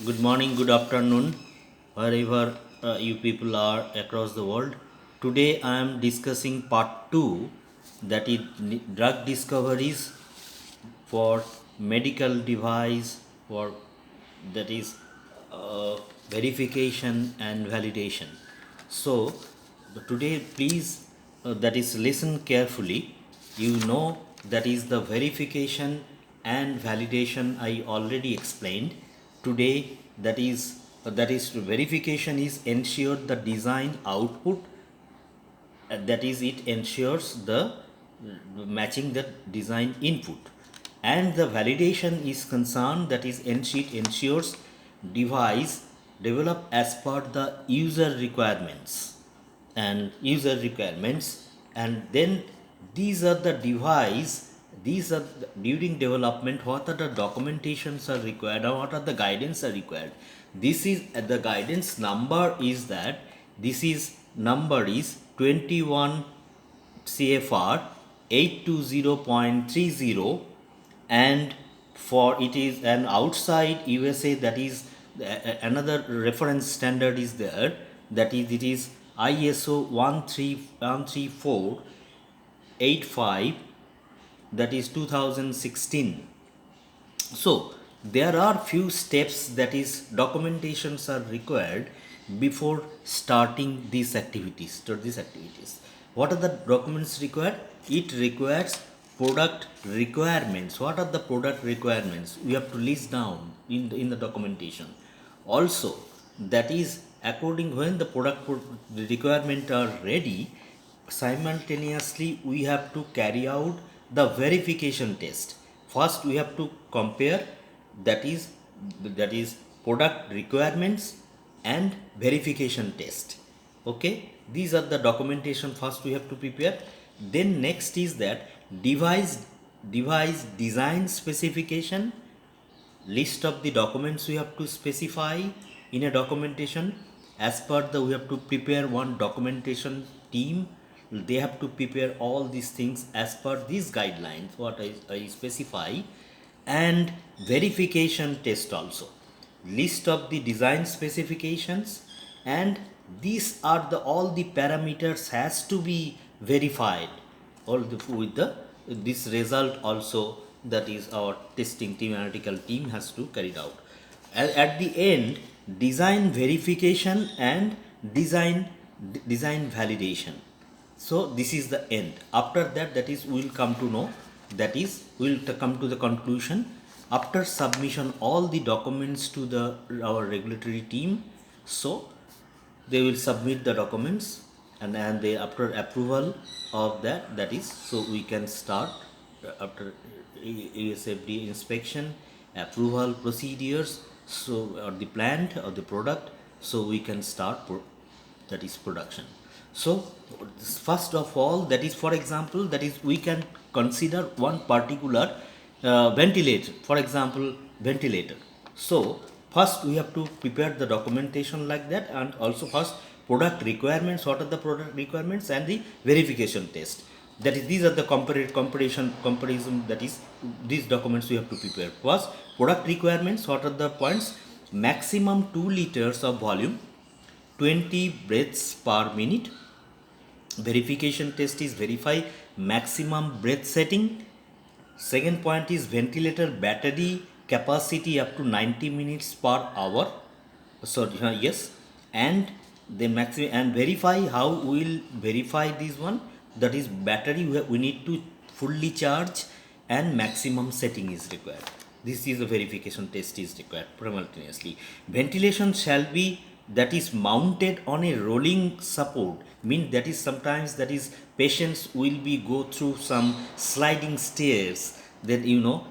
Good morning, good afternoon, wherever you people are across the world. Today I am discussing part 2, that is drug discoveries for medical device, for that is verification and validation. So today please that is listen carefully. You know that is the verification and validation I already explained. Today that is verification is ensure the design output, that is it ensures the matching the design input, and the validation is concerned, that is it ensures device develop as per the user requirements, and then these are the device, during development what are the documentations are required or what are the guidance are required. This is the guidance number is that this is number is 21 CFR 820.30, and for it is an outside USA, that is another reference standard is there, that is it is ISO 13485, that is 2016. So there are few steps, that is documentations are required before starting these activities. What are the documents required? It requires product requirements. What are the product requirements? We have to list down in the documentation. Also, that is according when the the requirement are ready, simultaneously we have to carry out the verification test. First we have to compare, that is product requirements and verification test. Okay, these are the documentation first we have to prepare. Then next is that device design specification, list of the documents we have to specify in a documentation. As per the we have to prepare one documentation team, they have to prepare all these things as per these guidelines what I specify. And verification test also, list of the design specifications, and these are the all the parameters has to be verified all with the this result also, that is our testing team, analytical team has to carry it out. At the end, design verification and design validation. So this is the end. After that, that is we will come to know, that is we will come to the conclusion after submission all the documents to the our regulatory team. So they will submit the documents, and they after approval of that, that is so we can start after USFDA inspection approval procedures, so or the plant or the product, so we can start that is production. So first of all, that is for example, that is we can consider one particular ventilator, for example ventilator. So first we have to prepare the documentation like that, and also first product requirements, what are the product requirements, and the verification test, that is these are the comparison, that is these documents we have to prepare. First product requirements, what are the points? Maximum 2 liters of volume, 20 breaths per minute. Verification test is verify maximum breath setting. Second point is ventilator battery capacity up to 90 minutes per hour. So yes, and the maximum, and verify how we will verify this one, that is battery we need to fully charge, and maximum setting is required. This is a verification test is required simultaneously. Ventilation shall be, that is mounted on a rolling support, mean that is sometimes that is patients will be go through some sliding stairs, then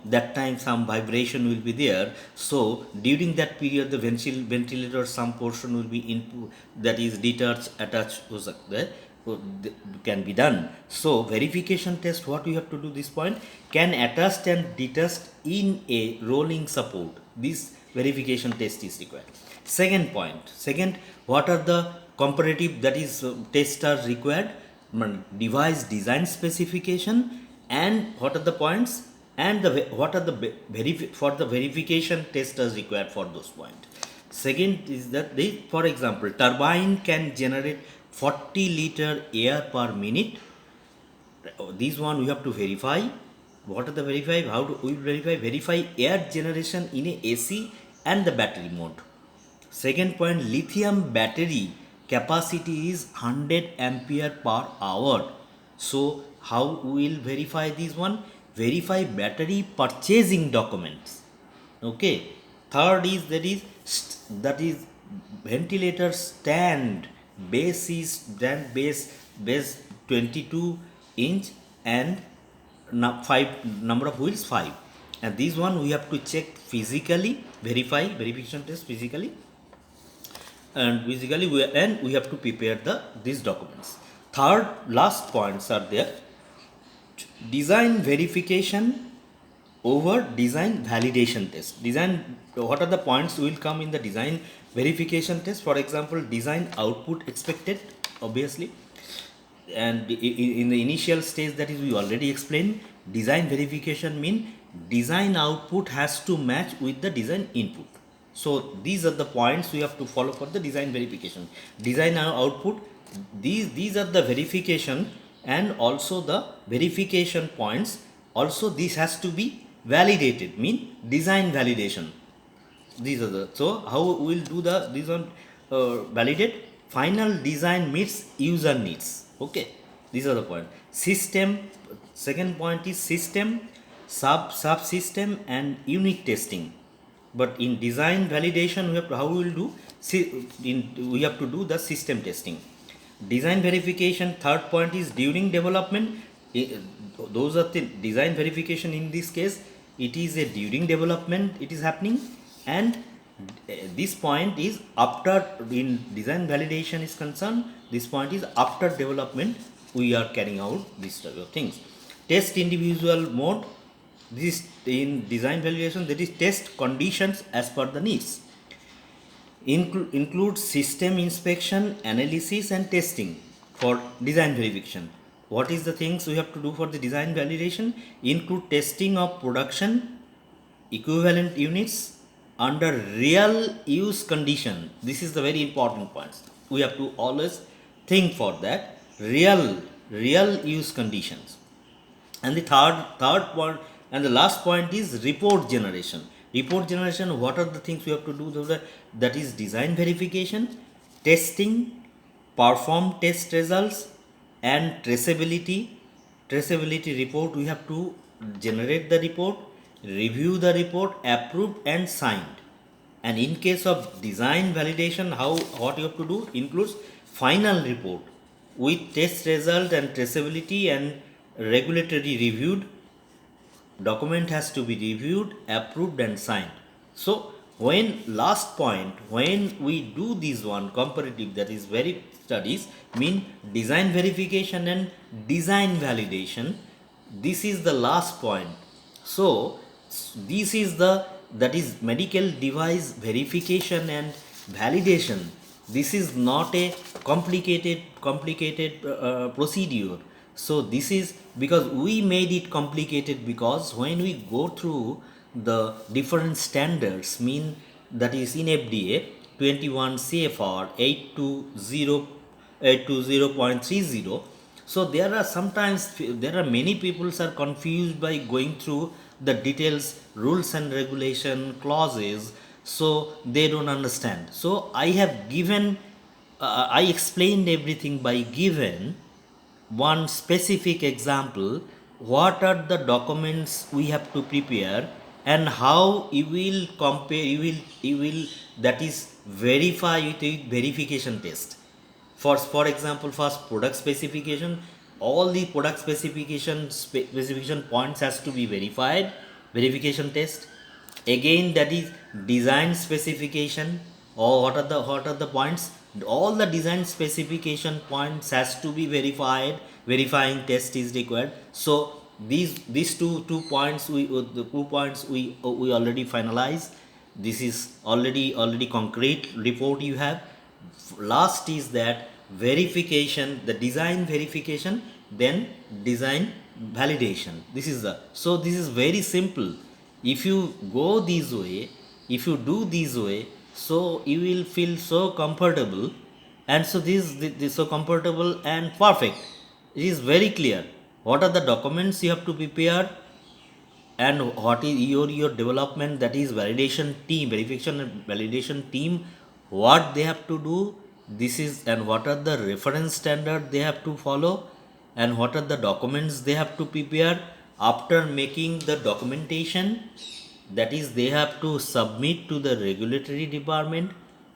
that time some vibration will be there. So during that period the ventilator some portion will be in, that is detached attached to the can be done. So verification test, what we have to do this point, can attach and detach in a rolling support. This verification test is required. Second point, second, what are the comparative, that is tests are required? Device design specification, and what are the points, and what are the for the verification test is required for those points. Second is that they, for example, turbine can generate 40 liter air per minute. This one we have to verify. What are the verify? How do we verify? Verify air generation in a AC and the battery mode. Second point, lithium battery capacity is 100 ampere per hour. So how we will verify this one? Verify battery purchasing documents. Okay. Third is that is ventilator stand base is then base 22 inch and five number of wheels 5, and this one we have to check physically, verify verification test physically, and we have to prepare these documents. Third last points are there: design verification over design validation test. Design, what are the points will come in the design verification test? For example, design output expected, obviously, and in the initial stage, that is we already explained. Design verification mean design output has to match with the design input. So these are the points we have to follow for the design verification. Design output, these are the verification, and also the verification points also this has to be validated, mean design validation. These are the, so how we will do the this one, validate final design meets user needs. Okay, these are the point. System, second point is system, subsystem and unit testing. But in design validation we have to, how we will do, we have to do the system testing. Design verification, third point is during development. Those are the design verification. In this case it is a during development it is happening, and this point is after. In design validation is concerned, this point is after development we are carrying out these type of things. Test individual mode, this in design validation, that is test conditions as per the needs. Include system inspection, analysis and testing for design verification. What is the things we have to do for the design validation? Include testing of production equivalent units under real use condition. This is the very important points. We have to always think for that real use conditions. And the third point and the last point is report generation. Report generation, what are the things we have to do? That is design verification, testing, perform test results and traceability report. We have to generate the report, review the report, approved and signed. And in case of design validation, what you have to do includes final report with test result and traceability and regulatory reviewed. Document has to be reviewed, approved and signed. So when last point, when we do this one comparative, that is very studies, mean design verification and design validation, this is the last point. So this is the, that is medical device verification and validation. This is not a complicated procedure. So this is because we made it complicated, because when we go through the different standards, mean that is in FDA 21 CFR 820.30. So there are sometimes, there are many people are confused by going through the details, rules and regulation clauses, so they don't understand. So I have given, I explained everything by given one specific example. What are the documents we have to prepare and how you will compare, you will that is verify it with verification test. For example, first product specification, all the product specification points has to be verified, verification test. Again, that is design specification, or what are the points, all the design specification points has to be verified, verifying test is required. So these two points the 2 points we already finalized. This is already concrete report you have. Last is that verification, the design verification, then design validation. This is the, so this is very simple. If you go this way, if you do this way, So you will feel so comfortable, and so this so comfortable and perfect. It is very clear what are the documents you have to prepare, and what is your development, that is validation team, verification and validation team, what they have to do. This is, and what are the reference standard they have to follow, and what are the documents they have to prepare. After making the documentation, that is they have to submit to the regulatory department.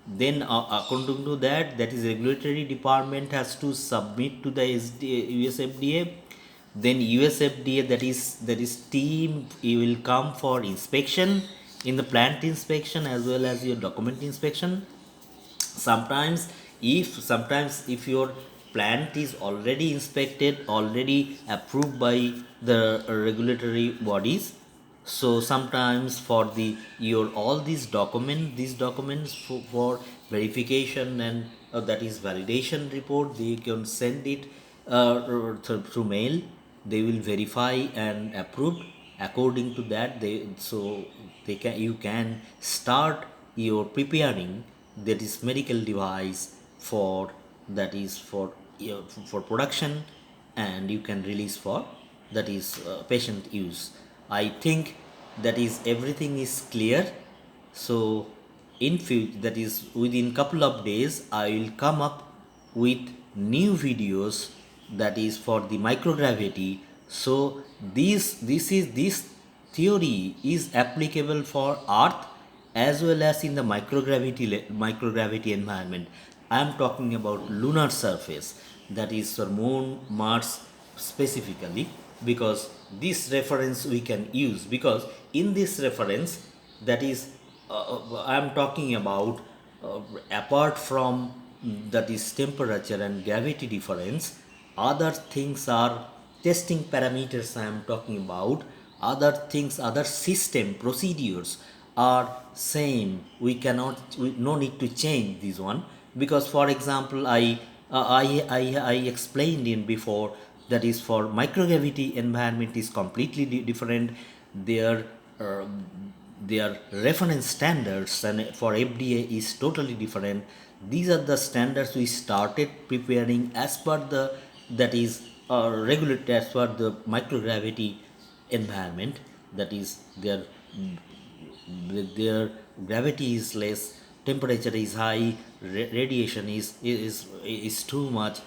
Then according to that, that is regulatory department has to submit to the US FDA. Then US FDA, that is team, you will come for inspection, in the plant inspection as well as your document inspection. Sometimes if your plant is already inspected, already approved by the regulatory bodies, so sometimes for the your all these documents for verification and that is validation report, they can send it through mail. They will verify and approve. According to that, you can start your preparing, that is medical device for, that is for production, and you can release for, that is patient use. I think that is everything is clear. So in future, that is within couple of days, I will come up with new videos, that is for the microgravity. So this theory is applicable for earth as well as in the microgravity environment. I am talking about lunar surface, that is for moon, Mars specifically, because this reference we can use, because in this reference, that is I am talking about apart from, that is temperature and gravity difference, other things are testing parameters I am talking about. Other things, other system procedures are same. We no need to change this one, because for example, I explained in before, that is for microgravity environment is completely different. Their uh, their reference standards and for FDA is totally different. These are the standards we started preparing as per the, that is regulated as per the microgravity environment. That is their gravity is less, temperature is high, radiation is too much.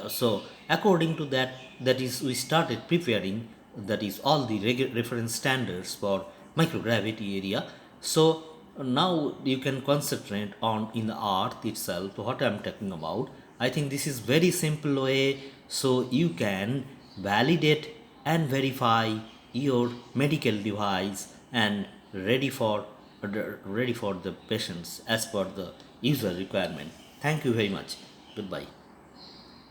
So according to that, that is we started preparing, that is all the reference standards for microgravity area. So now you can concentrate on in the earth itself what I'm talking about. I think this is very simple way, so you can validate and verify your medical device and ready for the patients as per the user requirement. Thank you very much. Goodbye.